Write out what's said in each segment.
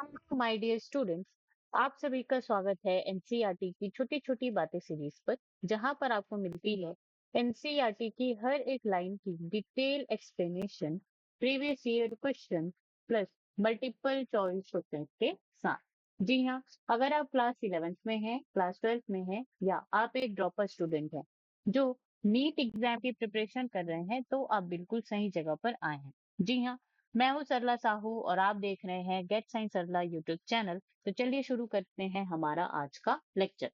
Hello my dear students. आप सभी का स्वागत है एनसीईआरटी की छोटी छोटी बातें सीरीज पर, जहां पर आपको मिलती है एनसीईआरटी की हर एक लाइन की detail explanation, previous year question plus multiple choice question के साथ। जी हाँ, अगर आप क्लास 11th में हैं, क्लास 12th में हैं, या आप एक ड्रॉपर स्टूडेंट हैं जो नीट एग्जाम की प्रिपरेशन कर रहे हैं, तो आप बिल्कुल सही जगह पर आए हैं। जी हाँ, मैं हूँ सरला साहू और आप देख रहे हैं गेट साइंस सरला यूट्यूब चैनल। तो चलिए शुरू करते हैं हमारा आज का लेक्चर।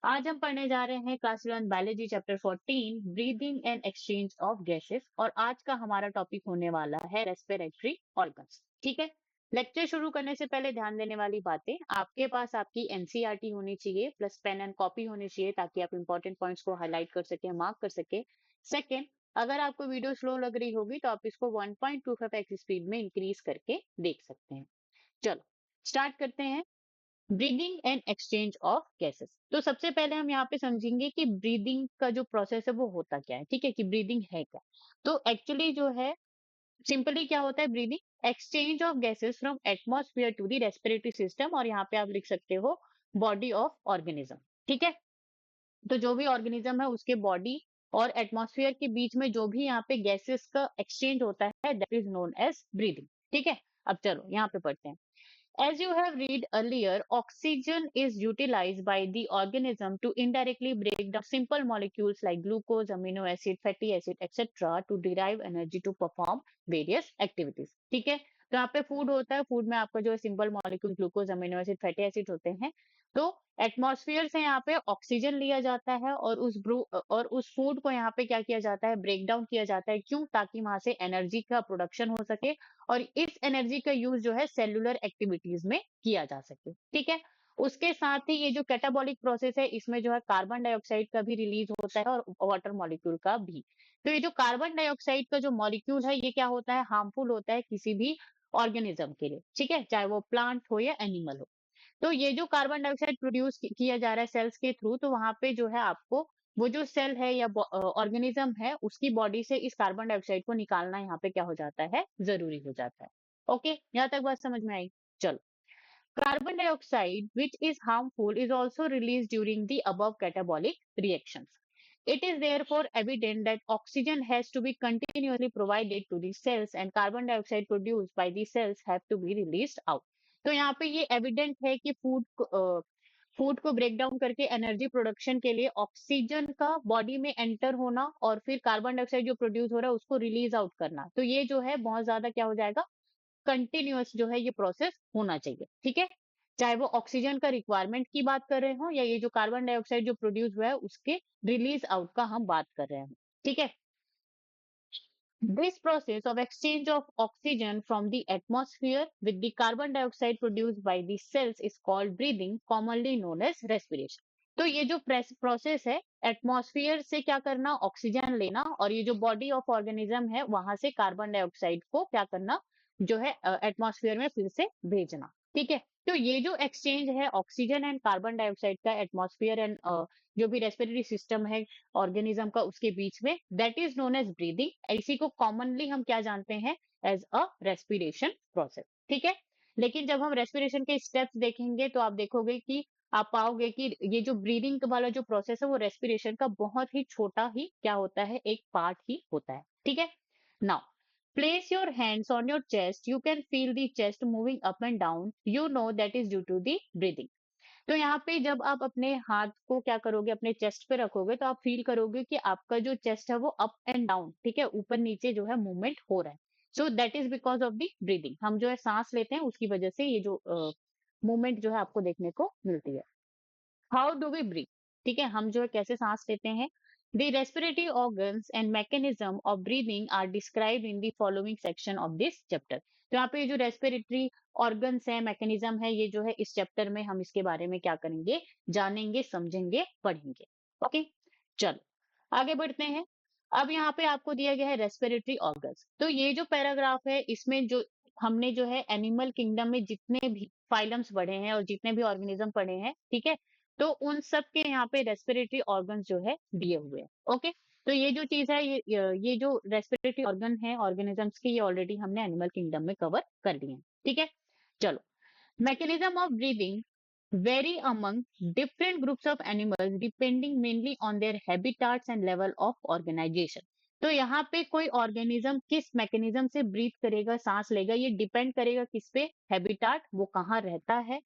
आज हम पढ़ने जा रहे हैं class 11 biology chapter 14 breathing and exchange of gases, और आज का हमारा टॉपिक होने वाला है रेस्पिरेटरी ऑर्गन्स। ठीक है, लेक्चर शुरू करने से पहले ध्यान देने वाली बातें, आपके पास आपकी एनसीईआरटी होनी चाहिए प्लस पेन एंड कॉपी होनी चाहिए, ताकि आप इंपॉर्टेंट पॉइंट्स को हाईलाइट कर सके, मार्क कर सके। सेकेंड, अगर आपको वीडियो स्लो लग रही होगी तो आप इसको 1.25x स्पीड में इंक्रीज करके देख सकते हैं। चलो स्टार्ट करते हैं। Breathing and exchange of gases. तो सबसे पहले हम यहाँ पे समझेंगे कि ब्रीदिंग का जो प्रोसेस है वो होता क्या है। ठीक है, कि ब्रीदिंग है क्या। तो एक्चुअली जो है, सिंपली क्या होता है breathing, exchange of gases from atmosphere to the respiratory system, और यहाँ पे आप लिख सकते हो बॉडी ऑफ ऑर्गेनिज्म। ठीक है, तो जो भी ऑर्गेनिज्म है उसके बॉडी और एटमॉस्फेयर के बीच में जो भी यहाँ पे गैसेस का एक्सचेंज होता है, that is known as breathing. ठीक है, अब चलो यहाँ पे पढ़ते हैं। As you have read earlier, oxygen is utilized by the organism to indirectly break down simple molecules like glucose, amino acid, fatty acid, etc. to derive energy to perform various activities. ठीक है, तो यहाँ पे food होता है, food में आपका जो simple molecule glucose, amino acid, fatty acid होते हैं। तो एटमॉस्फेयर से यहाँ पे ऑक्सीजन लिया जाता है और उस फूड को यहाँ पे क्या किया जाता है, ब्रेक डाउन किया जाता है। क्यों? ताकि वहां से एनर्जी का प्रोडक्शन हो सके और इस एनर्जी का यूज जो है सेलुलर एक्टिविटीज में किया जा सके। ठीक है, उसके साथ ही ये जो कैटाबॉलिक प्रोसेस है, इसमें जो है कार्बन डाइऑक्साइड का भी रिलीज होता है और वाटर मॉलिक्यूल का भी। तो ये जो कार्बन डाइऑक्साइड का जो मॉलिक्यूल है, ये क्या होता है, हार्मफुल होता है किसी भी ऑर्गेनिज्म के लिए। ठीक है, चाहे वो प्लांट हो या एनिमल हो। तो ये जो कार्बन डाइऑक्साइड प्रोड्यूस किया जा रहा है सेल्स के थ्रू, तो वहां पे जो है आपको वो जो सेल है या ऑर्गेनिज्म है, उसकी बॉडी से इस कार्बन डाइऑक्साइड को निकालना यहाँ पे क्या हो जाता है, जरूरी हो जाता है। ओके, यहाँ तक बात समझ में आई। चलो, carbon dioxide which is harmful is also release during the above catabolic reactions. It is therefore evident that oxygen has to be continuously provided to the cells and carbon dioxide produced by the cells have to be released out. तो यहाँ पे ये evident है कि food को break down करके energy production के लिए ऑक्सीजन का बॉडी में एंटर होना और फिर कार्बन डाइऑक्साइड जो प्रोड्यूस हो रहा है उसको रिलीज आउट करना, तो ये जो है बहुत ज्यादा क्या हो जाएगा, कंटिन्यूअस जो है ये प्रोसेस होना चाहिए। ठीक है, चाहे वो ऑक्सीजन का रिक्वायरमेंट की बात कर रहे हो या ये जो कार्बन डाइऑक्साइड जो प्रोड्यूस हुआ है उसके रिलीज आउट का हम बात कर रहे हैं। ठीक है, this process of exchange of oxygen from the atmosphere with the carbon dioxide produced by the cells is called breathing, commonly known as respiration. तो ये जो प्रोसेस है, एटमॉस्फेयर से क्या करना, ऑक्सीजन लेना, और ये जो बॉडी ऑफ ऑर्गेनिज्म है वहां से कार्बन डाइऑक्साइड को क्या करना, जो है एटमॉस्फेयर में फिर से भेजना। ठीक है, तो ये जो एक्सचेंज है ऑक्सीजन एंड कार्बन डाइऑक्साइड का एटमॉस्फेयर एंड जो भी रेस्पिरेटरी सिस्टम है ऑर्गेनिज्म का उसके बीच में, that is known as breathing. इसी को कॉमनली हम क्या जानते हैं, एज अ रेस्पिरेशन प्रोसेस। ठीक है, लेकिन जब हम रेस्पिरेशन के स्टेप्स देखेंगे तो आप देखोगे कि आप पाओगे कि ये जो ब्रीदिंग वाला जो प्रोसेस है वो रेस्पिरेशन का बहुत ही छोटा ही क्या होता है, एक पार्ट ही होता है। ठीक है, now place your hands on your chest, you can feel the chest moving up and down, you know that is due to the breathing. तो यहाँ पे जब आप अपने हाथ को क्या करोगे, अपने चेस्ट पे रखोगे, तो आप फील करोगे कि आपका जो चेस्ट है वो अप एंड डाउन, ठीक है, ऊपर नीचे जो है मूवमेंट हो रहा है। So that is because of the breathing. हम जो है सांस लेते हैं उसकी वजह से ये जो मूवमेंट जो है आपको देखने को मिलती है। हाउ डू वी ब्रीथ, ठीक है, हम जो है कैसे सांस लेते हैं। The respiratory organs and mechanism of breathing are described in the following section of this chapter. तो यहाँ पे ये जो रेस्पिरेटरी ऑर्गन्स है, मैकेनिज्म है, ये जो है इस चैप्टर में हम इसके बारे में क्या करेंगे, जानेंगे, समझेंगे, पढ़ेंगे। ओके, चलो आगे बढ़ते हैं। अब यहाँ पे आपको दिया गया है रेस्पिरेटरी ऑर्गन्स। तो ये जो पैराग्राफ है इसमें जो हमने जो है एनिमल किंगडम में जितने भी फाइलम्स पढ़े हैं और जितने भी ऑर्गेनिज्म पढ़े हैं, ठीक है, तो उन सब के यहाँ पे रेस्पिरेटरी ऑर्गन्स जो है दिए हुए हैं। ओके, तो ये जो चीज है, ये जो रेस्पिरेटरी ऑर्गन है ऑर्गेनिजम्स की, ये ऑलरेडी हमने एनिमल किंगडम में कवर कर लिए हैं। ठीक है, चलो Mechanism of breathing vary among different groups of animals depending mainly on their habitats and level of organization. तो यहाँ पे कोई ऑर्गेनिज्म किस मैकेनिज्म से ब्रीथ करेगा, सांस लेगा, ये डिपेंड करेगा किस पे, हैबिटाट, वो कहाँ रहता है,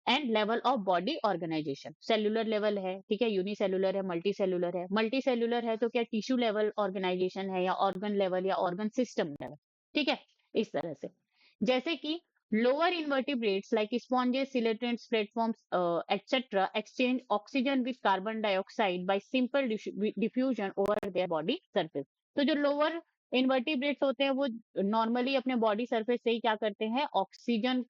and level of body organisation. Cellular level है, ठीक है, यूनिसेलुलर है, मल्टी है। मल्टी सेलुलर है तो क्या टिश्यू लेवल ऑर्गेनाइजेशन है, या ऑर्गन लेवल, या ऑर्गन सिस्टम लेवल, ठीक है, इस तरह से। जैसे कि lower invertebrates like sponges, coelacanths, platforms, etc. exchange oxygen with carbon dioxide by simple diffusion over their body surface. तो जो lower invertebrates होते हैं वो नॉर्मली अपने बॉडी सरफेस से ही क्या करते हैं, ऑक्सीजन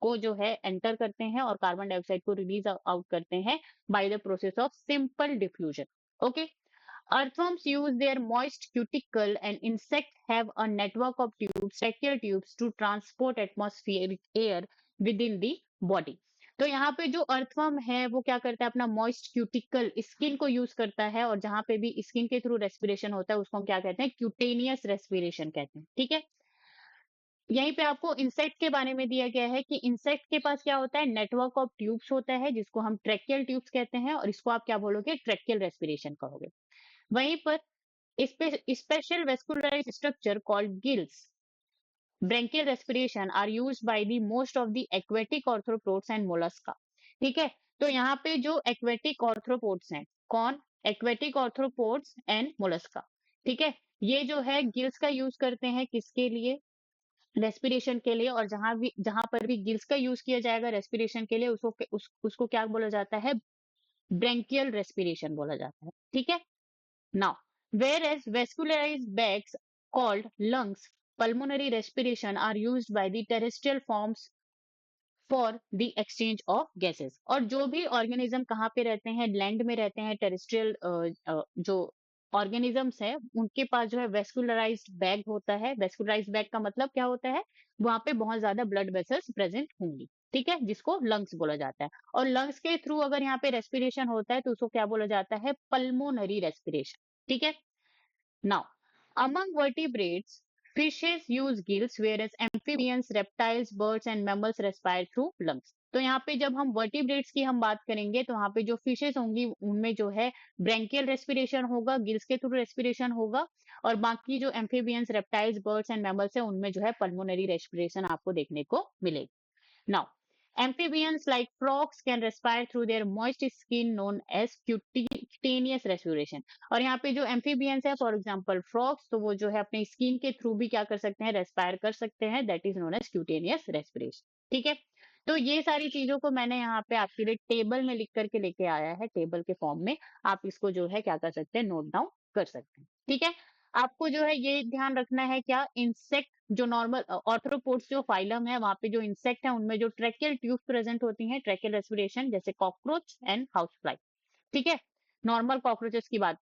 को जो है एंटर करते हैं और कार्बन डाइऑक्साइड को रिलीज आउट करते हैं by the process of simple diffusion. Okay, earthworms use their moist cuticle and insects have a network of tubes, tracheal tubes to transport atmospheric air within the body. तो यहाँ पे जो earthworm है वो क्या करता है, अपना मॉइस्ट क्यूटिकल स्किन को यूज करता है, और जहां पे भी स्किन के थ्रू रेस्पिरेशन होता है उसको हम क्या कहते हैं, क्यूटेनियस रेस्पिरेशन कहते हैं, ठीक है। यहीं पे आपको इंसेक्ट के बारे में दिया गया है कि इंसेक्ट के पास क्या होता है, नेटवर्क ऑफ ट्यूब्स होता है जिसको हम ट्रेकियल ट्यूब्स कहते हैं, और इसको आप क्या बोलोगे, ट्रेकियल रेस्पिरेशन कहोगे। वहीं पर special vascularized structure called gills, branchial respiration are used by the most of the aquatic arthropods and mollusca। ठीक है, तो यहाँ पे जो aquatic arthropods हैं, कौन, aquatic arthropods and mollusca, ठीक है, ये जो है गिल्स का यूज करते हैं किसके लिए, रेस्पिरेशन के लिए। और जहां पर भी गिल्स का यूज किया जाएगा रेस्पिरेशन के लिए उसको क्या बोला जाता है, ब्रेंकियल रेस्पिरेशन बोला जाता है, ठीक है। Now, whereas vascularized bags called lungs, pulmonary respiration are used by the terrestrial forms for the exchange of gases। और जो भी ऑर्गेनिज्म कहाँ पे रहते हैं, लैंड में रहते हैं, टेरेस्ट्रियल जो ऑर्गेनिजम्स है उनके पास जो है वेस्कुलराइज्ड बैग होता है। वेस्कुलराइज्ड बैग का मतलब क्या होता है, वहां पे बहुत ज्यादा ब्लड वेसल्स प्रेजेंट होंगी, ठीक है, जिसको लंग्स बोला जाता है। और लंग्स के थ्रू अगर यहाँ पे रेस्पिरेशन होता है तो उसको क्या बोला जाता है, पल्मोनरी रेस्पिरेशन, ठीक है। Now, among vertebrates, fishes use gills, whereas amphibians, reptiles, birds and mammals respire through lungs। तो यहाँ पे जब हम वर्टिब्रेट्स की हम बात करेंगे तो वहां पे जो फिशेस होंगी उनमें जो है ब्रेंकियल रेस्पिरेशन होगा, गिल्स के थ्रू रेस्पिरेशन होगा, और बाकी जो amphibians, reptiles, birds and mammals है उनमें जो है पल्मोनरी रेस्पिरेशन आपको देखने को मिलेगी। Now, amphibians like frogs can respire through their moist skin known as cutaneous respiration। और यहाँ पे जो amphibians है, फॉर एग्जाम्पल फ्रॉग्स, तो वो जो है अपने स्किन के थ्रू भी क्या कर सकते हैं, रेस्पायर कर सकते हैं, that is known as cutaneous respiration, ठीक है। तो ये सारी चीजों को मैंने यहाँ पे आपके लिए टेबल में लिख करके लेके आया है, टेबल के फॉर्म में, आप इसको जो है क्या कर सकते हैं, नोट डाउन कर सकते हैं, ठीक है। आपको जो है ये ध्यान रखना है, क्या, इंसेक्ट जो नॉर्मल ऑर्थ्रोपोड्स जो फाइलम है वहां पे जो इंसेक्ट है उनमें जो ट्रेकियल ट्यूब्स प्रेजेंट होती हैं, ट्रेकियल रेस्पिरेशन, जैसे कॉकरोच एंड हाउस फ्लाई, ठीक है। नॉर्मल कॉकरोचेस की बात,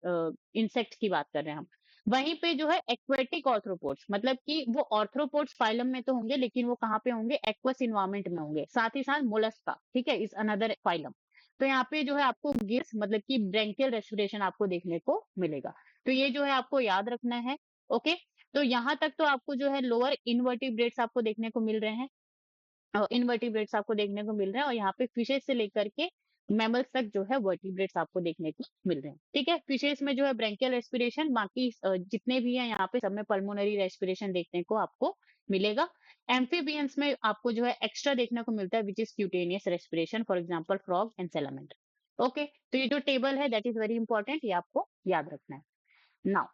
इंसेक्ट की बात कर रहे हैं हम। वहीं पे जो है एक्वेटिक ऑर्थ्रोपोड्स, मतलब कि वो ऑर्थ्रोपोड्स फाइलम में तो होंगे लेकिन वो कहाँ पे होंगे, एक्वस इन्वायरमेंट में होंगे। साथ ही साथ मोलस्का, ठीक है, इज अनदर फाइलम। तो यहाँ पे जो है आपको गिल्स मतलब कि ब्रेंकियल रेस्पिरेशन आपको देखने को मिलेगा। तो ये जो है आपको याद रखना है, ओके। तो यहाँ तक तो आपको जो है लोअर इनवर्टिब्रेट्स आपको देखने को मिल रहे हैं, इनवर्टिब्रेट्स आपको देखने को मिल रहे हैं, और यहाँ पे फिशेस से लेकर के मैमल्स तक जो है वर्टिब्रेट्स आपको देखने को मिल रहे हैं, ठीक है। फिशेस में जो है ब्रेंकियल रेस्पिरेशन, बाकी जितने भी हैं यहाँ पे सब में पल्मोनरी रेस्पिरेशन देखने को आपको मिलेगा। एम्फीबियंस में आपको जो है एक्स्ट्रा देखने को मिलता है which is cutaneous respiration, for example frog and salamander. Okay, तो ये जो टेबल है दैट इज वेरी इंपॉर्टेंट, ये आपको याद रखना है। Now,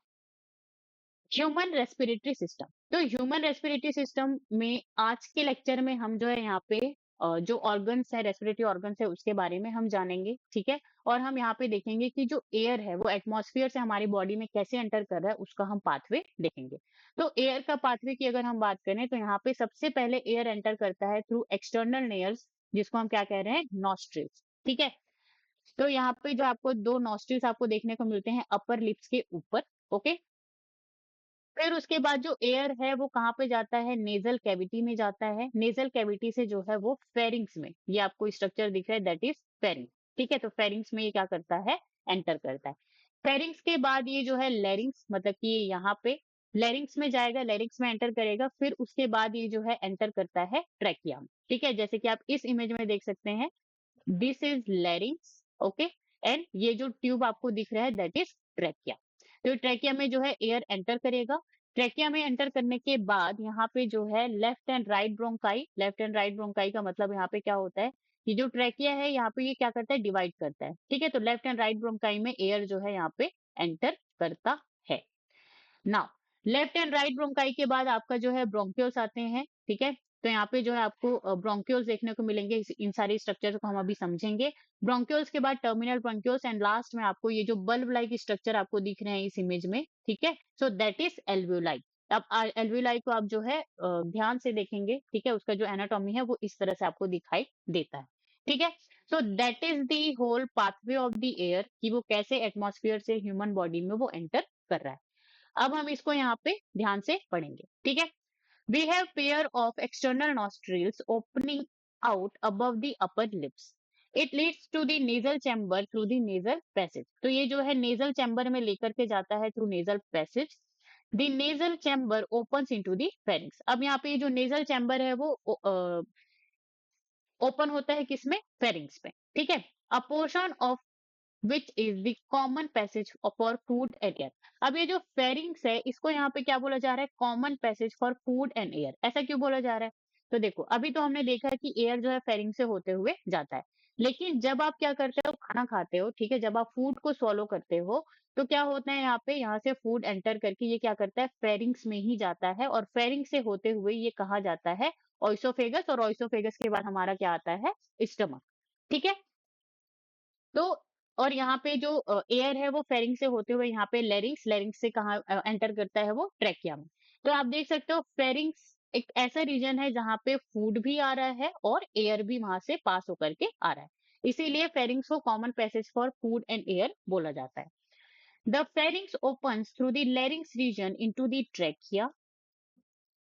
human respiratory system. तो ह्यूमन रेस्पिरेटरी सिस्टम में आज के लेक्चर में हम जो है यहाँ पे जो ऑर्गन्स है, रेस्पिरेटरी ऑर्गन्स है, उसके बारे में हम जानेंगे, ठीक है। और हम यहाँ पे देखेंगे कि जो एयर है वो एटमॉस्फेयर से हमारी बॉडी में कैसे एंटर कर रहा है, उसका हम पाथवे देखेंगे। तो एयर का पाथवे की अगर हम बात करें तो यहाँ पे सबसे पहले एयर एंटर करता है थ्रू एक्सटर्नल लेयर्स, जिसको हम क्या कह रहे हैं, नॉस्ट्रिल्स, ठीक है। तो यहाँ पे जो आपको दो नॉस्ट्रिल्स आपको देखने को मिलते हैं अपर लिप्स के ऊपर, ओके। फिर उसके बाद जो एयर है वो कहाँ पे जाता है, नेजल कैविटी में जाता है। नेजल कैविटी से जो है वो फेरिंग्स में, ये आपको स्ट्रक्चर दिख रहा है, दैट इज फेरिंग, ठीक है। तो फेरिंग्स में ये क्या करता है, एंटर करता है। फेरिंग्स के बाद ये जो है लेरिंग्स, मतलब कि ये यहाँ पे लैरिंग्स में जाएगा, लैरिंग्स में एंटर करेगा, फिर उसके बाद ये जो है एंटर करता है ट्रैकिया में। ठीक है, जैसे कि आप इस इमेज में देख सकते हैं, दिस इज लैरिंग्स, ओके, एंड ये जो ट्यूब आपको दिख रहा है दैट इज ट्रैकिया। तो ट्रैकिया में जो है एयर एंटर करेगा। ट्रैकिया में एंटर करने के बाद यहाँ पे जो है left and right bronchi, left and right bronchi का मतलब यहाँ पे क्या होता है, ये जो ट्रैकिया है यहाँ पे ये क्या करता है, डिवाइड करता है। ठीक है, तो लेफ्ट एंड राइट ब्रोंकाई में एयर जो है यहाँ पे एंटर करता है। Now left and right bronchi के बाद आपका जो है ब्रोंक्यूल्स आते हैं। ठीक है, तो यहाँ पे जो है आपको ब्रोंक्यूल्स देखने को मिलेंगे। इन सारी स्ट्रक्चर को हम अभी समझेंगे। ब्रोंक्यूल्स के बाद टर्मिनल ब्रोंक्यूल्स एंड लास्ट में आपको ये जो बल्ब लाइक स्ट्रक्चर आपको दिख रहे हैं इस इमेज में। ठीक है, सो दैट इज एल्वियोलाई। अब एल्वियोलाई को आप जो है ध्यान से देखेंगे। ठीक है, उसका जो एनाटॉमी है वो इस तरह से आपको दिखाई देता है। ठीक है, so that is the whole pathway of the air, कि वो कैसे एटमॉस्फेयर से ह्यूमन बॉडी में वो एंटर कर रहा है। अब हम इसको यहाँ पे ध्यान से पढ़ेंगे। ठीक है, we have pair of external nostrils opening out above the upper lips. It leads to the nasal chamber through the nasal passage. तो ये जो है nasal chamber में लेकर के जाता है through nasal passage. The nasal chamber opens into the pharynx. अब यहाँ पे ये जो nasal chamber है वो ओपन होता है किसमें, pharynx पे। ठीक है, a portion of which is the common passage for food and air. अब ये जो फेरिंग्स है इसको यहाँ पे क्या बोला जा रहा है, common passage for food and air. ऐसा क्यों बोला जा रहा है, तो देखो अभी तो हमने देखा है कि एयर जो है फेरिंग से होते हुए जाता है, लेकिन जब आप क्या करते हो, खाना खाते हो, ठीक है, जब आप फूड को swallow करते हो तो क्या होता है, यहाँ पे यहाँ से फूड एंटर करके ये क्या करता है, फेरिंग्स में ही जाता है, और फेरिंग से होते हुए ये कहा जाता है ऑइसोफेगस, और ऑइसोफेगस के बाद हमारा क्या आता है, स्टमक। ठीक है, तो और यहाँ पे जो एयर है वो फेरिंग से होते हुए यहाँ पे लेरिंग्स, लेरिंग्स से कहाँ एंटर करता है, वो ट्रैकिया में। तो आप देख सकते हो फेरिंग्स एक ऐसा रीजन है जहाँ पे फूड भी आ रहा है और एयर भी वहां से पास होकर के आ रहा है, इसीलिए फेरिंग्स को common passage for food and air बोला जाता है। The pharynx opens through the larynx region into the trachea.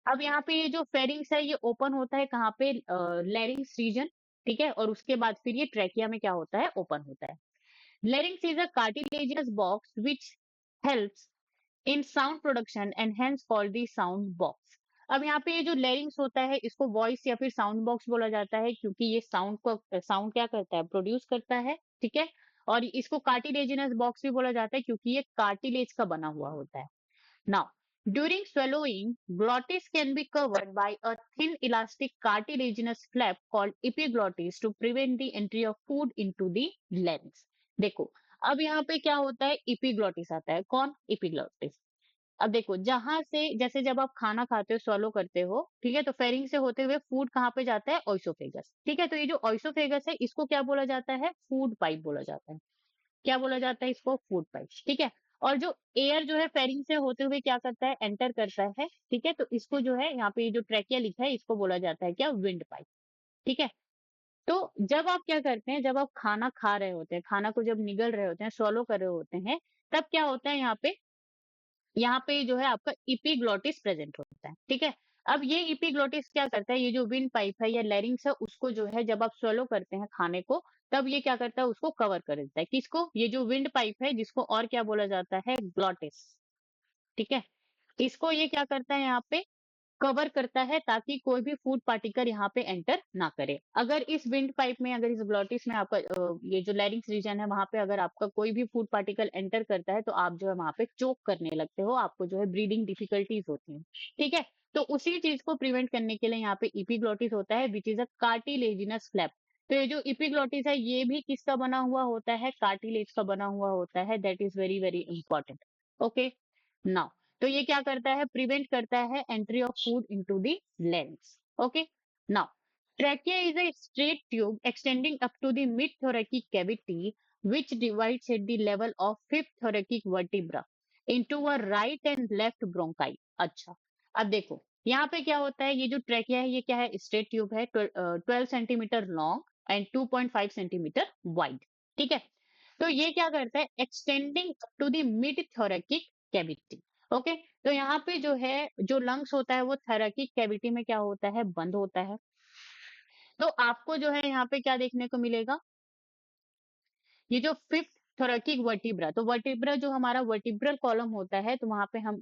अब यहाँ पे ये जो फेरिंग्स है ये ओपन होता है कहाँ पे, लेरिंग्स रीजन। ठीक है, और उसके बाद फिर ये ट्रैकिया में क्या होता है, ओपन होता है। Larynx is a cartilaginous box which helps in sound production and hence called the sound box. अब यहाँ पे ये जो लेरिंग्स होता है इसको वॉइस या फिर साउंड बॉक्स बोला जाता है, क्योंकि ये साउंड क्या करता है, प्रोड्यूस करता है। ठीक है, और इसको कार्टिलेजिनस बॉक्स भी बोला जाता है क्योंकि ये कार्टिलेज का बना हुआ होता है। Now, during swallowing, glottis can be covered by a thin elastic cartilaginous flap called epiglottis to prevent the entry of food into the larynx. देखो अब यहाँ पे क्या होता है, epiglottis आता है, कौन, epiglottis। अब देखो जहां से, जैसे जब आप खाना खाते हो, swallow करते हो, ठीक है, तो फेरिंग से होते हुए फूड कहाँ पे जाता है, ऑइसोफेगस। ठीक है, तो ये जो ऑइसोफेगस है इसको क्या बोला जाता है, फूड पाइप बोला जाता है। क्या बोला जाता है इसको, फूड पाइप। ठीक है, और जो एयर जो है फेरिंग से होते हुए क्या करता है, एंटर करता है। ठीक है, तो इसको जो है यहाँ पे ये जो ट्रैकिया लिखा है इसको बोला जाता है क्या, विंड पाइप। ठीक है, तो जब आप क्या करते हैं, जब आप खाना खा रहे होते हैं, खाना को जब निगल रहे होते हैं, swallow कर रहे होते हैं, तब क्या होता है, यहाँ पे जो है आपका इपिग्लोटिस प्रेजेंट होता है। ठीक है, अब ये इपिग्लोटिस क्या करता है, ये जो विंड पाइप है या लैरिंग्स है उसको जो है जब आप स्वेलो करते हैं खाने को, तब ये क्या करता है, उसको कवर कर देता है। किसको, ये जो विंड पाइप है जिसको और क्या बोला जाता है, ग्लॉटिस। ठीक है, इसको ये क्या करता है, यहाँ पे कवर करता है ताकि कोई भी फूड पार्टिकल यहाँ पे एंटर ना करे। अगर इस विंड पाइप में, अगर इस ग्लॉटिस में आपका ये जो लैरिंग्स रीजन है वहां पे अगर आपका कोई भी फूड पार्टिकल एंटर करता है तो आप जो है वहां पे चोक करने लगते हो, आपको जो है ब्रीदिंग डिफिकल्टीज होती है। ठीक है, तो उसी चीज को प्रिवेंट करने के लिए यहाँ पे इपिग्लोटिस होता है which is a cartilaginous flap. तो ये जो इपिग्लोटिस है ये भी किसका बना हुआ होता है, कार्टिलेज का बना हुआ होता है। That is very very important. Okay, now तो ये क्या करता है, प्रिवेंट करता है entry of food into the lungs. Okay, now trachea is a straight tube extending up to the mid thoracic cavity which divides at the level of fifth thoracic vertebra into a right and left bronchi। अच्छा, अब देखो यहाँ पे क्या होता है, ये जो ट्रैकिया है ये क्या है, स्ट्रेट ट्यूब है, 12 centimetre long and 2.5 centimetre wide. ठीक है, तो ये क्या करता है, extending up to the mid thoracic cavity। Okay, तो यहाँ पे जो है जो लंग्स होता है वो थैरेकिक कैविटी में क्या होता है, बंद होता है। तो आपको जो है यहाँ पे क्या देखने को मिलेगा, ये जो फिफ्थ थोरेकिक वर्टिब्रा, तो वर्टिब्रा जो हमारा वर्टिब्रल कॉलम होता है, तो वहां पे हम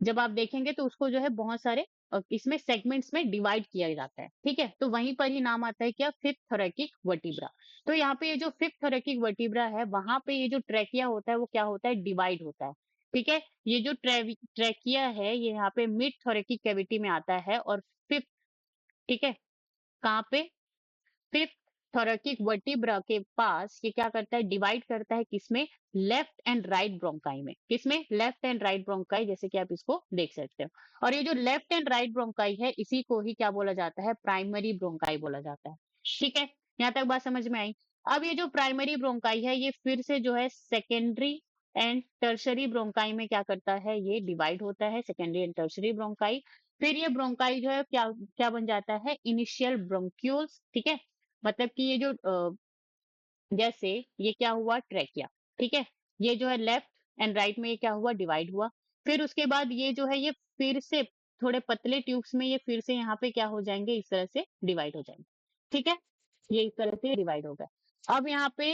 जब आप देखेंगे तो उसको जो है बहुत सारे इसमें सेगमेंट्स में डिवाइड किया जाता है, ठीक है। तो वहीं पर ही नाम आता है क्या, फिफ्थ थोरैकिक वर्टिब्रा। तो यहाँ पे ये जो फिफ्थ थोरैकिक वर्टिब्रा है, वहां पे ये जो ट्रैकिया होता है वो क्या होता है, डिवाइड होता है, ठीक है। ये जो ट्रैकिया है ये यहाँ पे मिड थोरैकिक कैविटी में आता है, और फिफ्थ, ठीक है, कहाँ पे, फिफ्थ थोरैकिक वर्टिब्रा के पास ये क्या करता है, डिवाइड करता है किसमें, लेफ्ट एंड राइट ब्रोंकाई में। किसमें, लेफ्ट एंड राइट ब्रोंकाई, जैसे कि आप इसको देख सकते हो। और ये जो लेफ्ट एंड राइट ब्रोंकाई है, इसी को ही क्या बोला जाता है, प्राइमरी ब्रोंकाई बोला जाता है, ठीक है। यहाँ तक बात समझ में आई। अब ये जो प्राइमरी ब्रोंकाई है ये फिर से जो है सेकेंडरी एंड टर्शरी ब्रोंकाई में क्या करता है, ये डिवाइड होता है, सेकेंडरी एंड टर्शरी ब्रोंकाई। फिर ये ब्रोंकाई जो है क्या क्या बन जाता है, इनिशियल ब्रोंक्यूल्स, ठीक है। मतलब कि ये जो जैसे ये क्या हुआ, ट्रैकिया, ठीक है, ये जो है लेफ्ट एंड राइट में ये क्या हुआ, डिवाइड हुआ। फिर उसके बाद ये जो है ये फिर से थोड़े पतले ट्यूब्स में ये फिर से यहाँ पे क्या हो जाएंगे, इस तरह से डिवाइड हो जाएंगे, ठीक है। ये इस तरह से डिवाइड हो गए। अब यहाँ पे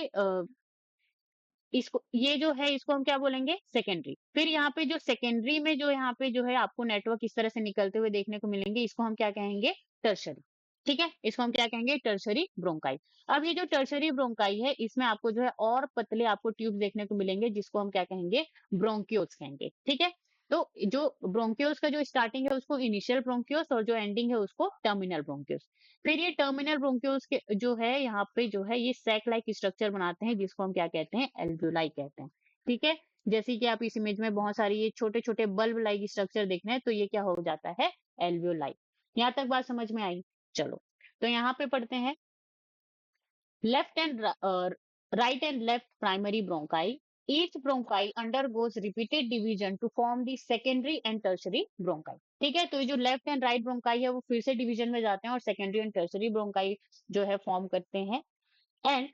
इसको, ये जो है इसको हम क्या बोलेंगे, सेकेंडरी। फिर यहाँ पे जो सेकेंडरी में जो यहाँ पे जो है आपको नेटवर्क इस तरह से निकलते हुए देखने को मिलेंगे, इसको हम क्या कहेंगे, टर्शरी, ठीक है। इसको हम क्या कहेंगे, टर्शरी ब्रोंकाई। अब ये जो टर्शरी ब्रोंकाई है, इसमें आपको जो है और पतले आपको ट्यूब देखने को मिलेंगे, जिसको हम क्या कहेंगे, ब्रोंक्यूल्स कहेंगे, ठीक है। तो जो ब्रोंक्यूल्स का जो स्टार्टिंग है उसको इनिशियल ब्रोंक्यूल्स, और जो एंडिंग है उसको टर्मिनल ब्रोंक्यूल्स। फिर ये टर्मिनल ब्रोंक्यूल्स के जो है यहाँ पे जो है ये सैक लाइक स्ट्रक्चर बनाते हैं, जिसको हम क्या कहते हैं, एल्वियोलाई कहते हैं, ठीक है। जैसे कि आप इस इमेज में बहुत सारी ये छोटे छोटे बल्ब लाइक स्ट्रक्चर देख रहे हैं, तो ये क्या हो जाता है, एल्वियोलाई। यहाँ तक बात समझ में आई। चलो, तो यहाँ पे पढ़ते हैं, left and right and left primary bronchi. Each bronchi undergoes repeated division to form the secondary and tertiary bronchi. ठीक है, तो ये जो लेफ्ट एंड राइट ब्रोंकाई है वो फिर से डिवीजन में जाते हैं और सेकेंडरी एंड टर्सरी ब्रोंकाई जो है फॉर्म करते हैं, एंड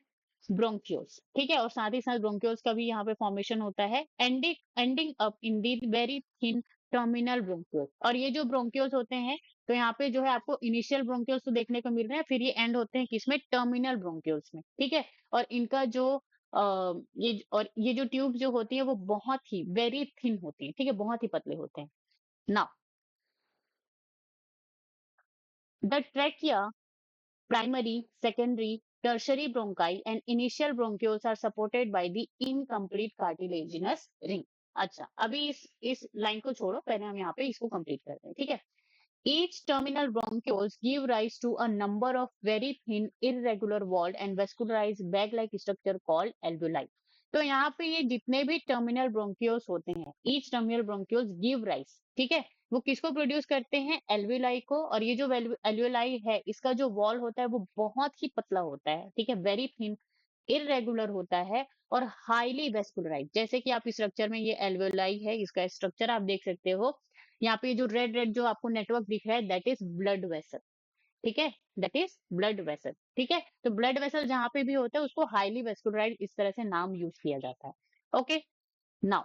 ब्रोंक्यूल्स, ठीक है। और साथ ही साथ ब्रोंक्यूल्स का भी यहाँ पे फॉर्मेशन होता है, ending up in the very thin terminal bronchioles. और ये जो ब्रोंक्यूल्स होते हैं, तो यहाँ पे जो है आपको इनिशियल ब्रोंक्यूल्स तो देखने को मिल रहे हैं, फिर ये एंड होते हैं किसमें, टर्मिनल ब्रोंक्यूल्स में, ठीक है। और इनका जो ये जो ट्यूब जो होती है वो बहुत ही वेरी थिन होती है, ठीक है, बहुत ही पतले होते हैं। Now the trachea, primary, secondary, tertiary bronchi and initial bronchioles are supported by the incomplete cartilaginous ring. अच्छा, अभी इस लाइन को छोड़ो, पहले हम यहाँ पे इसको कंप्लीट करते हैं, ठीक है। Each terminal bronchioles give rise to a number of very thin, irregular walled and vascularized bag-like structure called alveoli. तो यहाँ पे ये जितने भी टर्मिनल ब्रोंक्यूल्स होते हैं, each terminal bronchioles give rice, ठीक है, वो किसको प्रोड्यूस करते हैं, एल्वियोलाई को। और ये जो एल्वियोलाई है, इसका जो वॉल होता है वो बहुत ही पतला होता है, ठीक है, वेरी थिन, इरेगुलर होता है और हाईली वेस्कुलराइज। जैसे कि आप इस स्ट्रक्चर में, ये एल्वियोलाई है, इसका स्ट्रक्चर आप देख सकते हो। यहाँ पे जो रेड रेड जो आपको नेटवर्क दिख रहा है, दैट इज ब्लड वेसल, ठीक है, दैट इज ब्लड वेसल, ठीक है। तो ब्लड वेसल जहां पे भी होता है उसको हाईली वेस्कुलराइज इस तरह से नाम यूज किया जाता है, ओके। नाउ,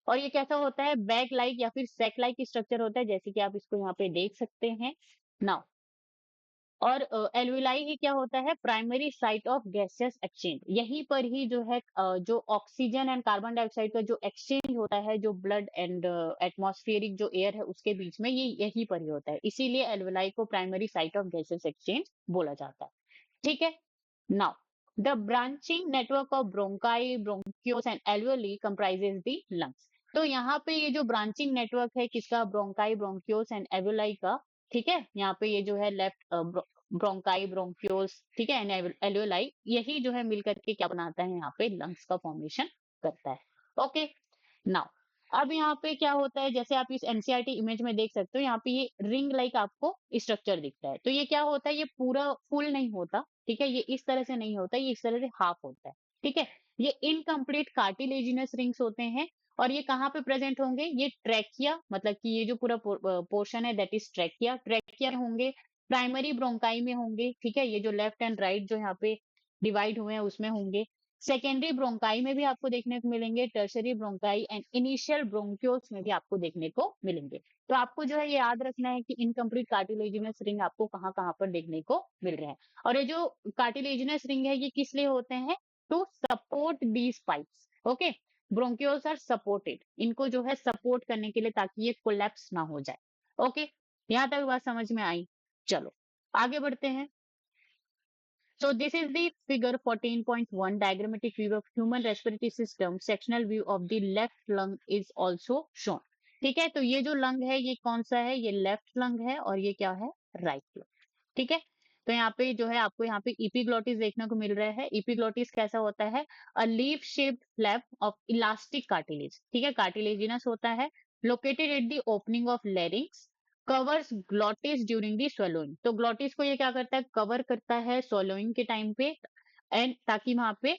और ये कैसा होता है, बैग लाइक या फिर सेक लाइक स्ट्रक्चर होता है, जैसे कि आप इसको यहाँ पे देख सकते हैं। नाउ, और एल्विलाई ही क्या होता है, primary site of gaseous exchange. यहीं पर ही जो है जो ऑक्सीजन एंड कार्बन डाइऑक्साइड का जो एक्सचेंज होता है, जो ब्लड एंड एटमॉस्फेरिक जो एयर है उसके बीच में, ये यहीं पर ही होता है, इसीलिए एल्विलाई को primary site of gaseous exchange बोला जाता है, ठीक है। Now the branching network of bronchi, bronchioles and alveoli comprises the lungs. तो यहाँ पे ये जो ब्रांचिंग नेटवर्क है किसका, ब्रोंकाई, ब्रोंक्यूल्स एंड एल्वियोलाई का, ठीक है। यहाँ पे ये जो है लेफ्ट ब्रोंकाई, ब्रोंक्यूल्स, ठीक है, एंड एल्वियोलाई, यही जो है मिलकर के क्या बनाता है, यहाँ पे लंग्स का फॉर्मेशन करता है, ओके। नाउ, अब यहाँ पे क्या होता है, जैसे आप इस एनसीईआरटी इमेज में देख सकते हो, यहाँ पे ये रिंग लाइक आपको स्ट्रक्चर दिखता है। तो ये क्या होता है, ये पूरा फुल नहीं होता, ठीक है, ये इस तरह से नहीं होता, ये इस तरह से हाफ होता है, ठीक है। ये इनकम्प्लीट कार्टिलेजिनस रिंग्स होते हैं। और ये कहाँ पे प्रेजेंट होंगे, ये ट्रैकिया, मतलब कि ये जो पूरा पोर्शन है दैट इज ट्रैकिया, ट्रैकिया होंगे, प्राइमरी ब्रोंकाई में होंगे, ठीक है, ये जो लेफ्ट एंड राइट जो यहाँ पे डिवाइड हुए हैं उसमें होंगे। सेकेंडरी ब्रोंकाई में भी आपको देखने को मिलेंगे, tertiary bronchi and initial bronchioles में भी आपको देखने को मिलेंगे। तो आपको जो है ये याद रखना है कि इनकम्प्लीट कार्टिलेजिनस रिंग आपको कहाँ कहाँ पर देखने को मिल रहे हैं। और ये जो कार्टिलेजिनस रिंग है ये किस लिए होते हैं, to support these pipes, okay. Bronchioles are supported, इनको जो है सपोर्ट करने के लिए ताकि ये कोलैप्स ना हो जाए। ओके, यहाँ तक बात समझ में आई। चलो आगे बढ़ते हैं। So this is the figure 14.1 diagrammatic view of human respiratory system. Sectional view of the left lung is also shown. ठीक है, तो ये जो लंग है ये कौन सा है? ये लेफ्ट लंग है और ये क्या है? Right lung. ठीक है, तो यहाँ पे जो है आपको यहाँ पे इपिग्लोटिस देखने को मिल रहा है। इपिग्लोटिस कैसा होता है? A leaf shaped flap of elastic cartilage. ठीक है, कार्टिलेजिनस होता है, located at the opening of larynx, covers glottis during the swallowing। तो ग्लॉटिस को ये क्या करता है? कवर करता है swallowing के टाइम पे, एंड ताकि वहां पे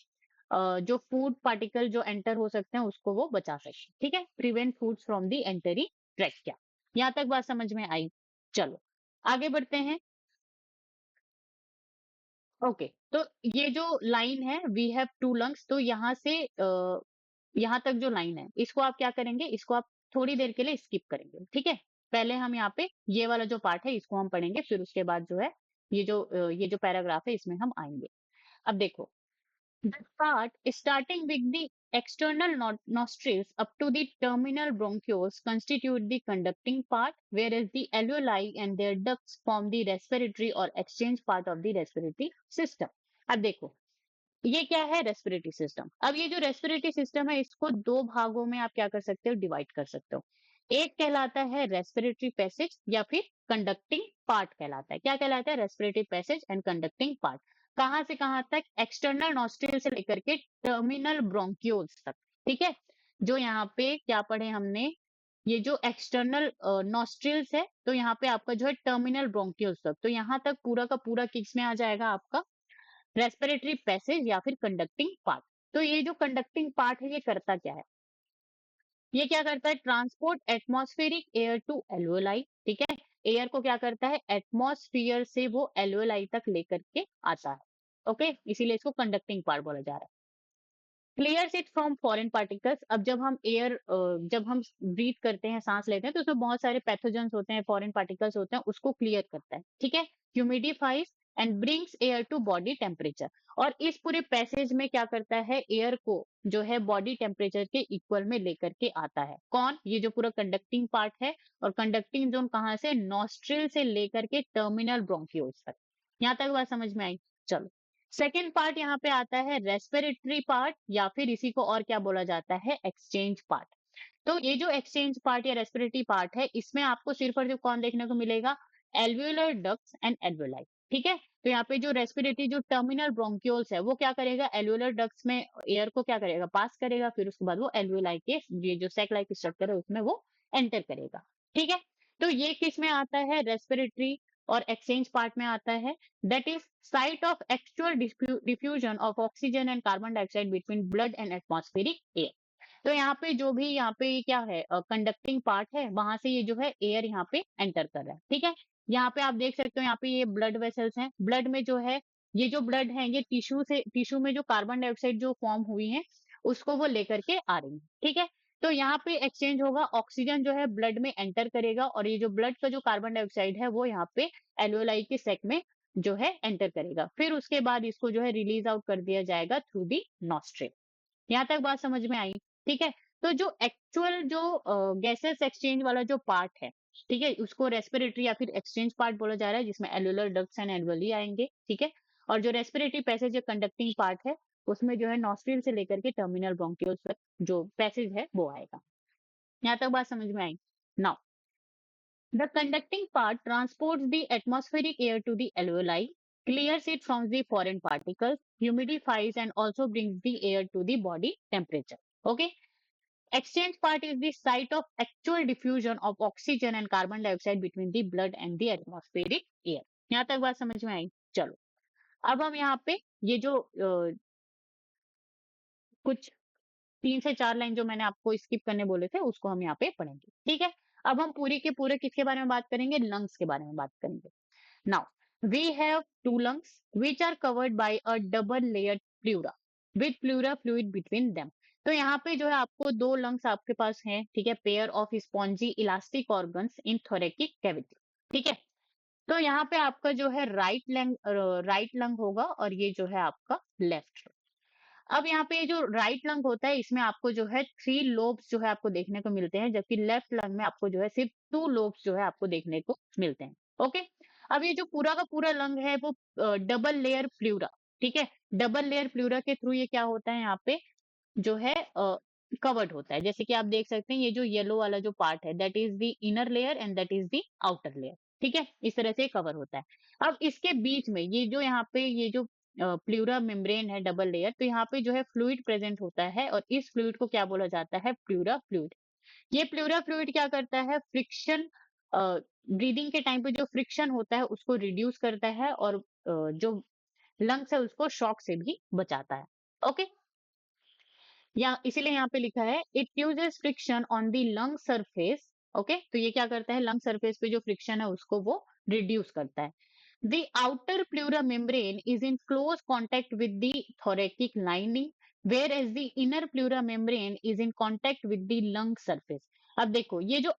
जो फूड पार्टिकल जो एंटर हो सकते हैं उसको वो बचा सके। ठीक है, prevent foods from the entering trachea. यहाँ तक बात समझ में आई। चलो आगे बढ़ते हैं। ओके, तो ये जो लाइन है वी हैव टू लंग्स, तो यहाँ से यहाँ तक जो लाइन है इसको आप क्या करेंगे? इसको आप थोड़ी देर के लिए स्किप करेंगे। ठीक है, पहले हम यहाँ पे ये वाला जो पार्ट है इसको हम पढ़ेंगे, फिर उसके बाद जो है ये जो पैराग्राफ है इसमें हम आएंगे। अब देखो, the part starting with the external nostrils up to the terminal bronchioles constitute the conducting part, whereas the alveoli and their ducts form the respiratory or exchange part of the respiratory system. अब देखो, ये क्या है? Respiratory system. अब ये जो respiratory system है इसको दो भागों में आप क्या कर सकते हो? डिवाइड कर सकते हो। एक कहलाता है रेस्पिरेटरी पैसेज या फिर कंडक्टिंग पार्ट कहलाता है। क्या कहलाता है? Respiratory passage and conducting part. कहां से कहां तक? एक्सटर्नल नॉस्ट्रिल से लेकर के टर्मिनल ब्रोंक्यूल्स तक। ठीक है, जो यहाँ पे क्या पढ़े हमने? ये जो एक्सटर्नल नॉस्ट्रिल्स है, तो यहाँ पे आपका जो है टर्मिनल ब्रोंक्यूल्स तक, तो यहाँ तक पूरा का पूरा किस में आ जाएगा? आपका रेस्पिरेटरी पैसेज या फिर कंडक्टिंग पार्ट। तो ये जो कंडक्टिंग पार्ट है ये करता क्या है? ये क्या करता है? Transport atmospheric air to alveoli. ठीक है, एयर को क्या करता है? एटमॉस्फेयर से वो एल्वेलाई तक लेकर के आता है। ओके, इसीलिए इसको कंडक्टिंग पार्ट बोला जा रहा है। Clears it from foreign particles. अब जब हम एयर जब हम ब्रीथ करते हैं, सांस लेते हैं, तो उसमें बहुत सारे पैथोजेंस होते हैं, फॉरेन पार्टिकल्स होते हैं, उसको क्लियर करता है। ठीक है, humidifies and brings air to body temperature. और इस पूरे पैसेज में क्या करता है? एयर को जो है बॉडी टेम्परेचर के इक्वल में लेकर के आता है। कौन? ये जो पूरा कंडक्टिंग पार्ट है। और कंडक्टिंग जोन कहाँ से? नॉस्ट्रिल से लेकर के टर्मिनल ब्रोंक्यूल्स तक। यहाँ तक बात समझ में आई। चलो, सेकेंड पार्ट यहाँ पे आता है रेस्पिरेटरी पार्ट, या फिर इसी को और क्या बोला जाता है? Exchange part. तो ये जो एक्सचेंज पार्ट या रेस्पिरेटरी पार्ट है इसमें आपको सिर्फ और सिर्फ कौन देखने को मिलेगा? Alveolar ducts and alveoli. ठीक है, तो यहाँ पे जो रेस्पिरेटरी जो टर्मिनल ब्रोंक्यूल्स है वो क्या करेगा? एल्वियोलर डक्ट्स में एयर को क्या करेगा? पास करेगा, फिर उसके बाद वो एल्वियोलाई के ये जो सैक लाइक स्ट्रक्चर है उसमें वो एंटर करेगा। ठीक है, तो ये किस में आता है? रेस्पिरेटरी और एक्सचेंज पार्ट में आता है। That is site of actual diffusion of oxygen and carbon dioxide between blood and atmospheric air. तो यहाँ पे जो भी यहाँ पे क्या है? कंडक्टिंग पार्ट है, वहां से ये जो है एयर यहाँ पे एंटर कर रहा है। ठीक है, यहाँ पे आप देख सकते हो यहाँ पे ये ब्लड वेसल्स हैं। ब्लड में जो है ये जो ब्लड है ये टिश्यू में जो कार्बन डाइऑक्साइड जो फॉर्म हुई है उसको वो लेकर के आ रही है। ठीक है, तो यहाँ पे एक्सचेंज होगा, ऑक्सीजन जो है ब्लड में एंटर करेगा और ये जो ब्लड का जो कार्बन डाइऑक्साइड है वो यहाँ पे एल्वेओलाई के सेक में जो है एंटर करेगा, फिर उसके बाद इसको जो है रिलीज आउट कर दिया जाएगा थ्रू दी नॉस्ट्रिल। यहाँ तक बात समझ में आई। ठीक है, तो जो एक्चुअल जो गैसेस एक्सचेंज वाला जो पार्ट है, ठीक है, उसको रेस्पिरेटरी या फिर एक्सचेंज पार्ट बोला जा रहा है, जिसमें एल्वेलर डक्ट्स एंड एल्वेली आएंगे। ठीक है, और जो रेस्पिरेटरी पैसेज जो कंडक्टिंग पार्ट है उसमें जो है नॉस्ट्रिल से लेकर के टर्मिनल ब्रोंक्यूल्स तक जो पैसेज है वो आएगा। यहाँ तक बात समझ में आई। Now the conducting part transports the atmospheric air to the alveoli, clears it from the foreign particles, humidifies and also brings the air to the body temperature. Okay. Exchange part is the site of actual diffusion of oxygen and carbon dioxide between the blood and the atmospheric air. यहाँ तक बात समझ में आई। चलो, अब हम यहाँ पे ये जो कुछ 3 से 4 लाइन जो मैंने आपको स्किप करने बोले थे उसको हम यहाँ पे पढ़ेंगे। ठीक है, अब हम पूरी के पूरे किसके बारे में बात करेंगे? लंग्स के बारे में बात करेंगे। Now, we have two lungs which are covered by a double layered pleura with pleura fluid between them. तो यहाँ पे जो है आपको दो लंग्स आपके पास हैं। ठीक है, pair of spongy elastic organs in थोरेकिक cavity. ठीक है, तो यहाँ पे आपका जो है राइट लंग होगा और ये जो है आपका लेफ्ट। अब यहाँ पे जो राइट लंग होता है इसमें आपको जो है 3 लोब्स जो है आपको देखने को मिलते हैं, जबकि लेफ्ट लंग में आपको जो है सिर्फ 2 लोब्स जो है आपको देखने को मिलते हैं। ओके। अब ये जो पूरा का पूरा लंग है वो डबल लेयर प्लूरा, ठीक है, डबल लेयर प्लूरा के थ्रू ये क्या होता है यहाँ पे जो है कवर्ड होता है। जैसे कि आप देख सकते हैं ये जो येलो वाला जो पार्ट है that is the inner layer and that is the outer layer, ठीक है, इस तरह से कवर होता है। अब इसके बीच में ये जो यहाँ पे ये जो प्लूरा मेम्ब्रेन है डबल लेयर, तो यहाँ पे जो है फ्लूइड प्रेजेंट होता है और इस फ्लूइड को क्या बोला जाता है, प्लूरा फ्लूइड। ये प्लूरा फ्लूइड क्या करता है, फ्रिक्शन, ब्रीदिंग के टाइम पे जो फ्रिक्शन होता है उसको रिड्यूस करता है और जो लंग्स है उसको शॉक से भी बचाता है। ओके, या इसीलिए यहाँ पे लिखा है it uses friction on the lung surface. Okay, तो ये क्या करता है, लंग सरफेस पे जो फ्रिक्शन है उसको वो रिड्यूस करता है। The outer pleura membrane is in close contact with the thoracic lining, whereas the inner pleura membrane is in contact with the lung surface। अब देखो ये जो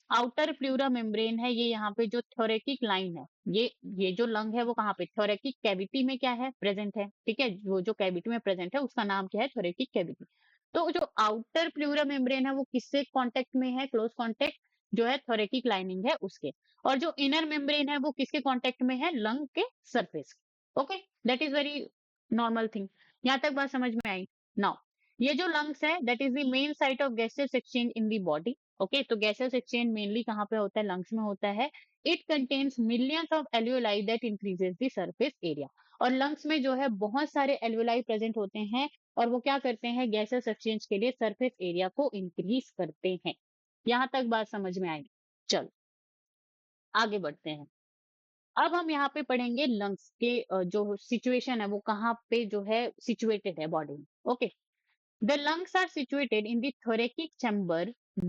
आउटर प्लूरा मेम्ब्रेन है ये यहाँ पे जो थोरेकिक लाइन है, ये जो लंग है वो कहाँ पे, थोरेकिक कैविटी में क्या है, प्रेजेंट है, ठीक है, वो जो कैविटी में प्रेजेंट है उसका नाम क्या है, थोरेकिक कैविटी। तो जो आउटर प्लूरा मेम्ब्रेन है वो किससे कांटेक्ट में है, क्लोज कांटेक्ट जो है थोरेकिक लाइनिंग है उसके, और जो इनर मेम्ब्रेन है वो किसके कांटेक्ट में है, लंग के surface. Okay, that is very normal thing. यहाँ तक बात समझ में आई। नाउ ये जो लंग्स है that is the main site of gases exchange in the body. Okay, तो गैसेस एक्सचेंज मेनली कहाँ पे होता है, लंग्स में होता है। It contains millions of alveoli that increases the surface area. और लंग्स में जो है बहुत सारे एल्वियोलाई प्रेजेंट होते हैं और वो क्या करते हैं, गैसेस एक्सचेंज के लिए सरफेस एरिया को इंक्रीज करते हैं। यहाँ तक बात समझ में आई। चल आगे बढ़ते हैं। अब हम यहाँ पे पढ़ेंगे लंग्स के जो सिचुएशन है वो कहाँ पे जो है सिचुएटेड है बॉडी में। Okay, the lungs are situated in the thoracic chamber,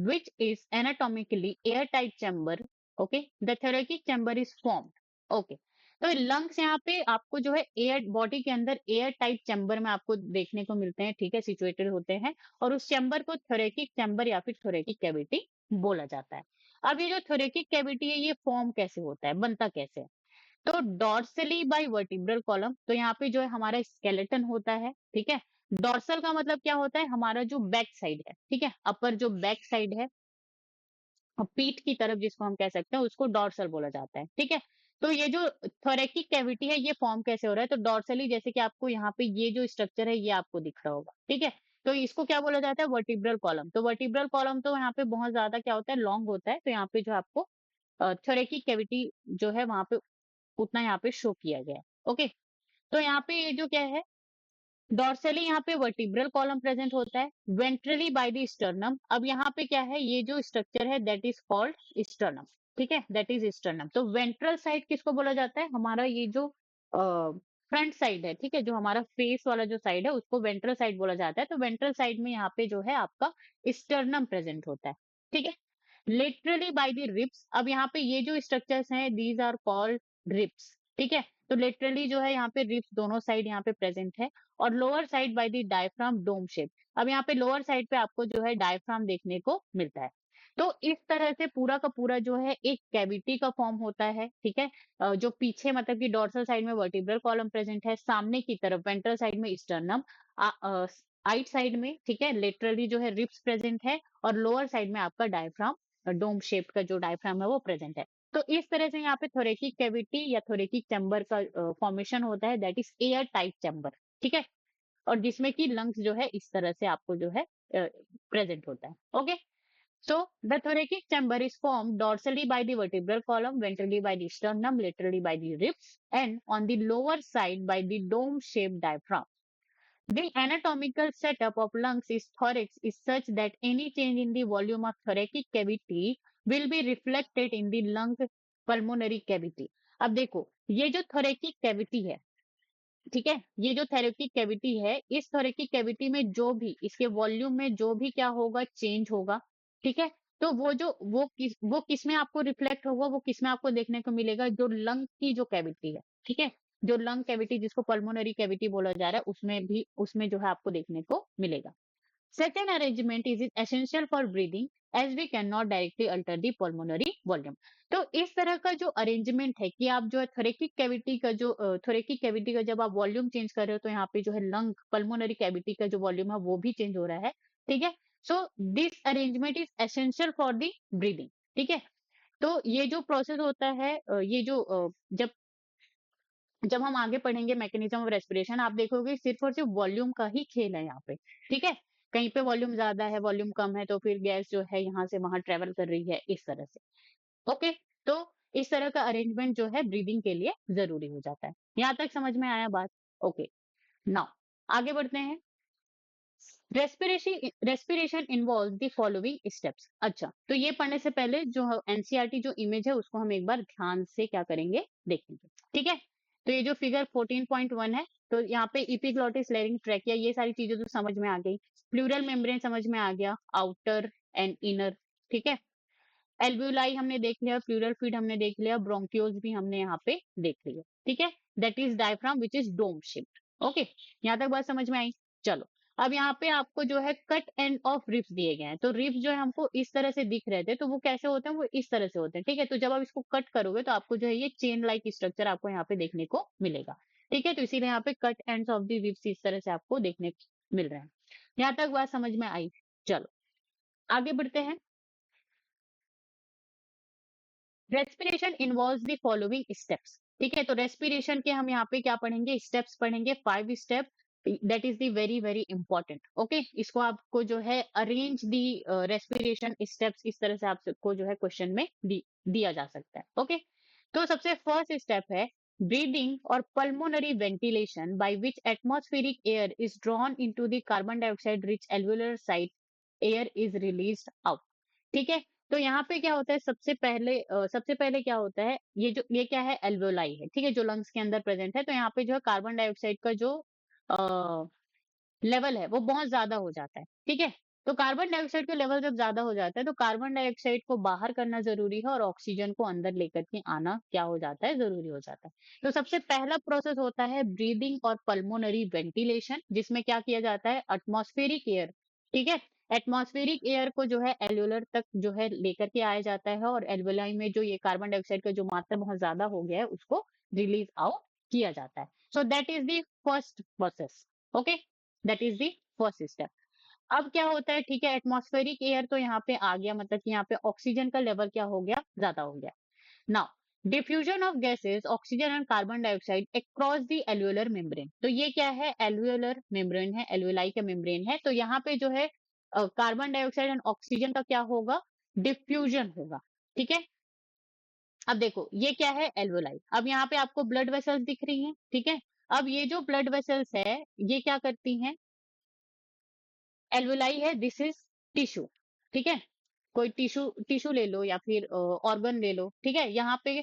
which is anatomically airtight chamber. Okay, the thoracic chamber is formed. Okay, तो लंग्स यहाँ पे आपको जो है एयर बॉडी के अंदर एयर टाइट चैम्बर में आपको देखने को मिलते हैं, ठीक है, सिचुएटेड होते हैं और उस चैम्बर को थोरेकिक चैम्बर या फिर थोरेकिक कैविटी बोला जाता है। अब ये जो थोरेकिक कैविटी है ये फॉर्म कैसे होता है, बनता कैसे है, तो डॉर्सली बाय वर्टिब्रल कॉलम, तो यहाँ पे जो है हमारा स्केलेटन होता है, ठीक है। डॉर्सल का मतलब क्या होता है, हमारा जो बैक साइड है, ठीक है, अपर जो बैक साइड है और पीठ की तरफ जिसको हम कह सकते हैं उसको डॉर्सल बोला जाता है, ठीक है। तो ये जो थोरेकिक कैविटी है ये फॉर्म कैसे हो रहा है, तो डॉर्सली, जैसे कि आपको यहाँ पे ये जो स्ट्रक्चर है ये आपको दिख रहा होगा, ठीक है। तो इसको क्या बोला जाता है, वर्टिब्रल कॉलम। तो वर्टिब्रल कॉलम तो यहाँ पे बहुत ज्यादा क्या होता है, लॉन्ग होता है, तो यहाँ पे जो आपको थोरेकिक कैविटी जो है वहां पे उतना यहाँ पे शो किया गया है। ओके, तो यहाँ पे ये जो क्या है, डॉर्सली यहाँ पे वर्टिब्रल कॉलम प्रेजेंट होता है, वेंट्रली बाय द स्टर्नम। अब यहाँ पे क्या है, ये जो स्ट्रक्चर है दैट इज कॉल्ड स्टर्नम, ठीक है, दैट इज स्टर्नम। तो वेंट्रल साइड किसको बोला जाता है, हमारा ये जो फ्रंट साइड है, ठीक है, जो हमारा फेस वाला जो साइड है उसको वेंट्रल साइड बोला जाता है। तो वेंट्रल साइड में यहाँ पे जो है आपका स्टर्नम प्रेजेंट होता है, ठीक है। लिटरली बाय द रिब्स, अब यहाँ पे ये जो स्ट्रक्चर्स हैं दीज आर कॉल्ड रिब्स, ठीक है। तो लिटरली जो है यहाँ पे रिब्स दोनों साइड यहाँ पे प्रेजेंट है और lower side by the diaphragm dome shape. अब यहाँ पे लोअर साइड पे आपको जो है डायफ्राम देखने को मिलता है। तो इस तरह से पूरा का पूरा जो है एक कैविटी का फॉर्म होता है, ठीक है। जो पीछे मतलब कि डोर्सल साइड में वर्टिब्रल कॉलम प्रेजेंट है, सामने की तरफ वेंट्रल साइड में स्टर्नम, राइट साइड में, ठीक है, लेटरली जो है रिब्स प्रेजेंट है और लोअर साइड में आपका डायफ्राम, डोम शेप का जो डायफ्राम है वो प्रेजेंट है। तो इस तरह से यहाँ पे थोरेकिक कैविटी या थोरेकिक चैम्बर का फॉर्मेशन होता है that is air tight chamber, ठीक है, और जिसमें कि लंग्स जो है इस तरह से आपको जो है प्रेजेंट होता है। Okay, so the thoracic chamber is formed dorsally by the vertebral column, ventrally by the sternum, laterally by the ribs, and on the lower side by the dome-shaped diaphragm. The anatomical setup of lungs is thorax is such that any change in the volume of thoracic cavity will be reflected in the lung pulmonary cavity. अब देखो ये जो thoracic cavity है, ठीक है, ये जो थोरेकिक cavity है इस थोरेकिक कैविटी में जो भी इसके वॉल्यूम में जो भी क्या होगा, चेंज होगा, ठीक है। तो वो किस में आपको रिफ्लेक्ट होगा, वो किस में आपको देखने को मिलेगा, जो लंग की जो कैविटी है, ठीक है, जो लंग कैविटी जिसको पल्मोनरी कैविटी बोला जा रहा है उसमें भी, उसमें जो है आपको देखने को मिलेगा। Such an arrangement is essential for breathing as we cannot directly alter the pulmonary volume. तो इस तरह का जो अरेंजमेंट है कि आप जो है थोरेकिक कैविटी का जब आप वॉल्यूम चेंज कर रहे हो तो यहाँ पे जो है लंग पल्मोनरी कैविटी का जो वॉल्यूम है वो भी चेंज हो रहा है। ठीक है। So this arrangement is essential for the breathing. ठीक है। तो ये जो प्रोसेस होता है जब जब हम आगे पढ़ेंगे मैकेनिज्म ऑफ रेस्पिरेशन, आप देखोगे सिर्फ और सिर्फ वॉल्यूम का ही खेल है यहाँ पे। ठीक है। कहीं पे वॉल्यूम ज्यादा है, वॉल्यूम कम है, तो फिर गैस जो है यहाँ से वहां ट्रेवल कर रही है इस तरह से। ओके। तो इस तरह का अरेंजमेंट जो है ब्रीदिंग के लिए जरूरी हो जाता है। यहाँ तक समझ में आया बात? ओके। नाउ आगे बढ़ते हैं। Respiration involve the following steps. अच्छा, तो ये पढ़ने से पहले जो एनसीईआरटी जो इमेज है उसको हम एक बार ध्यान से क्या करेंगे, देखेंगे। ठीक है। तो ये जो फिगर 14.1 है, तो यहाँ पे इपिग्लोटिस, लेरिंग, ट्रैकिया, ये सारी चीजें तो समझ में आ गई। प्लूरल मेम्ब्रेन समझ में आ गया, आउटर एंड इनर। ठीक है। एल्व्यूलाई हमने देख लिया, प्लूरल फीड हमने देख लिया, ब्रोंक्योल्स भी हमने यहाँ पे देख लिया। ठीक है। That is diaphragm which is dome shaped. Okay. यहाँ तक बात समझ में आई? चलो, अब यहाँ पे आपको जो है कट एंड ऑफ रिब्स दिए गए हैं। तो रिब्स जो है हमको इस तरह से दिख रहे थे, तो वो कैसे होते हैं? वो इस तरह से होते हैं। ठीक है। तो जब आप इसको कट करोगे तो आपको जो है ये चेन लाइक स्ट्रक्चर आपको यहाँ पे देखने को मिलेगा। ठीक है। तो इसीलिए यहाँ पे cut ends of the ribs इस तरह से आपको देखने को मिल रहे हैं। यहाँ तक बात समझ में आई? चलो आगे बढ़ते हैं। Respiration involves the following steps. ठीक है। तो रेस्पिरेशन के हम यहाँ पे क्या पढ़ेंगे? स्टेप्स पढ़ेंगे, 5 step. That is the very very important. Okay. इसको आपको जो है अरेंज दी रेस्पिरेशन स्टेप्स, इस तरह से आपको जो है क्वेश्चन में दिया जा सकता है। ओके। तो सबसे फर्स्ट स्टेप है ब्रीदिंग और pulmonary ventilation by which atmospheric air is drawn into the carbon dioxide rich alveolar site, air is released out. ठीक है। तो यहाँ पे क्या होता है? सबसे पहले क्या होता है? ये क्या है? एल्वेओलाई है। ठीक है। जो लंग्स के अंदर प्रेजेंट है। तो यहाँ पे जो है कार्बन डाइऑक्साइड का जो लेवल है वो बहुत ज्यादा हो जाता है। ठीक है। तो कार्बन डाइऑक्साइड का लेवल जब ज्यादा हो जाता है तो कार्बन डाइऑक्साइड को बाहर करना जरूरी है और ऑक्सीजन को अंदर लेकर के आना क्या हो जाता है? जरूरी हो जाता है। तो सबसे पहला प्रोसेस होता है ब्रीदिंग और पल्मोनरी वेंटिलेशन, जिसमें क्या किया जाता है? Atmospheric air. ठीक है। एटमॉस्फेरिक एयर को जो है एल्वेलर तक जो है लेकर के आया जाता है और एल्वेलाई में जो ये कार्बन डाइऑक्साइड का जो मात्रा बहुत ज्यादा हो गया है उसको रिलीज आउट किया जाता है। So that is the first process. Okay. That is the first step. अब क्या होता है? ठीक है। एटमॉस्फेरिक एयर तो यहाँ पे आ गया, मतलब कि यहाँ पे ऑक्सीजन का लेवल क्या हो गया? ज्यादा हो गया। Now diffusion of gases oxygen and carbon dioxide across the alveolar membrane. तो ये क्या है? एल्वेलर मेम्ब्रेन है, एल्वेलाई का मेम्ब्रेन है। तो यहाँ पे जो है कार्बन डाइऑक्साइड एंड ऑक्सीजन का क्या होगा? डिफ्यूजन होगा। ठीक है। अब देखो ये क्या है? एल्वेलाई। अब यहाँ पे आपको ब्लड वेसल्स दिख रही हैं। ठीक है। अब ये जो ब्लड वेसल्स है ये क्या करती हैं? एल्वुलाई है, दिस इज टिश्यू। ठीक है। कोई टिश्यू टिश्यू ले लो या फिर ऑर्गन ले लो। ठीक है। यहाँ पे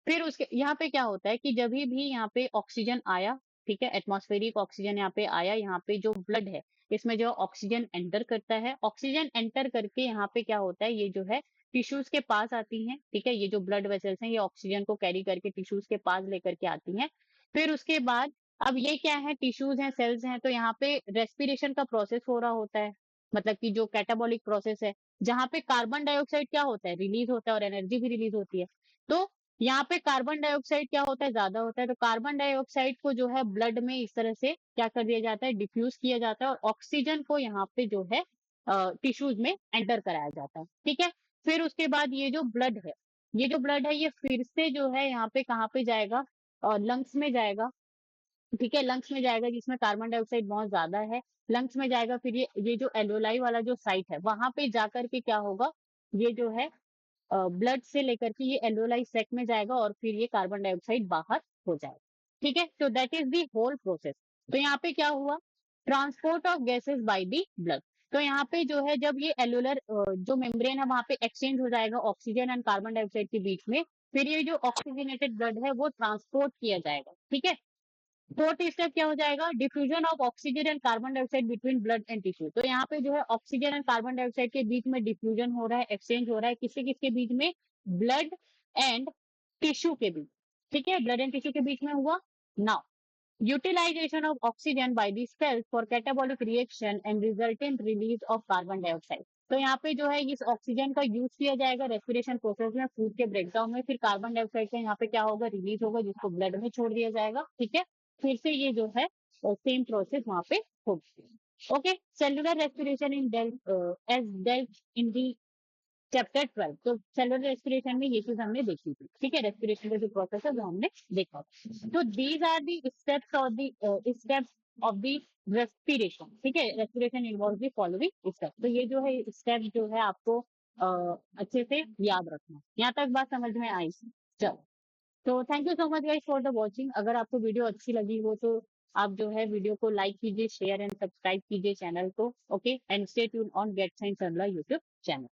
फिर उसके यहाँ पे क्या होता है कि जब भी यहाँ पे ऑक्सीजन आया, ठीक है, एटमॉस्फेरिक ऑक्सीजन यहाँ पे आया, यहाँ पे जो ब्लड है इसमें जो ऑक्सीजन एंटर करता है, ऑक्सीजन एंटर करके यहाँ पे क्या होता है? ये जो है टिश्यूज के पास आती हैं। ठीक है। ये जो ब्लड वेसल्स हैं ये ऑक्सीजन को कैरी करके टिश्यूज के पास लेकर के आती हैं। फिर उसके बाद अब ये क्या है? टिश्यूज हैं, सेल्स हैं। तो यहाँ पे रेस्पिरेशन का प्रोसेस हो रहा होता है, मतलब कि जो कैटाबॉलिक प्रोसेस है, जहाँ पे कार्बन डाइऑक्साइड क्या होता है? रिलीज होता है और एनर्जी भी रिलीज होती है। तो यहाँ पे कार्बन डाइऑक्साइड क्या होता है? ज्यादा होता है। तो कार्बन डाइऑक्साइड को जो है ब्लड में इस तरह से क्या कर दिया जाता है? डिफ्यूज किया जाता है और ऑक्सीजन को यहाँ पे जो है टिश्यूज में एंटर कराया जाता है। ठीक है। फिर उसके बाद ये जो ब्लड है ये फिर से जो है यहाँ पे कहाँ पे जाएगा? लंग्स में जाएगा। ठीक है। लंग्स में जाएगा जिसमें कार्बन डाइऑक्साइड बहुत ज्यादा है। लंग्स में जाएगा, फिर ये जो एल्वेओलाई वाला जो साइट है वहां पे जाकर के क्या होगा? ये जो है ब्लड से लेकर के ये एल्वेओलाई सैक में जाएगा और फिर ये कार्बन डाइऑक्साइड बाहर हो जाएगा। ठीक है। तो that is the whole process. तो यहाँ पे क्या हुआ? Transport of gases by the blood. तो यहाँ पे जो है जब ये एल्वेलर जो मेम्ब्रेन है वहां पे एक्सचेंज हो जाएगा ऑक्सीजन एंड कार्बन डाइऑक्साइड के बीच में, फिर ये जो ऑक्सीजनेटेड ब्लड है वो ट्रांसपोर्ट किया जाएगा। ठीक है। फोर्थ स्टेप क्या हो जाएगा? Diffusion of oxygen and carbon dioxide between blood and tissue. तो यहाँ पे जो है ऑक्सीजन एंड कार्बन डाइऑक्साइड के बीच में डिफ्यूजन हो रहा है, एक्सचेंज हो रहा है। किसके किसके बीच में? ब्लड एंड टिश्यू के बीच। ठीक है। ब्लड एंड टिश्यू के बीच में हुआ। Now utilization of oxygen by the cells for catabolic reaction and resultant release of carbon dioxide। तो यहाँ पे जो है इस ऑक्सीजन का यूज किया जाएगा रेस्पिरेशन प्रोसेस में, फूड के ब्रेकडाउन में, फिर कार्बन डाइऑक्साइड का यहाँ पे क्या होगा, रिलीज होगा, जिसको ब्लड में छोड़ दिया जाएगा। ठीक है, फिर से ये जो है सेम प्रोसेस वहां पे होगी। Okay, cellular respiration in as dealt in the chapter 12। तो सेलुलर रेस्पिरेशन में ये चीज हमने देखी थी। ठीक है, रेस्पिरेशन का जो प्रोसेस है वो हमने देखा। तो दीज आर दी स्टेप्स और the steps of the respiration. ठीक है, respiration involve the following step. तो ये जो है स्टेप जो है आपको अच्छे से याद रखना। यहाँ तक बात समझ में आई? चलो, तो thank you so much guys for the watching. अगर आपको वीडियो अच्छी लगी हो तो आप जो है वीडियो को लाइक कीजिए, शेयर एंड सब्सक्राइब कीजिए चैनल को। Okay, and stay tune on get science YouTube channel.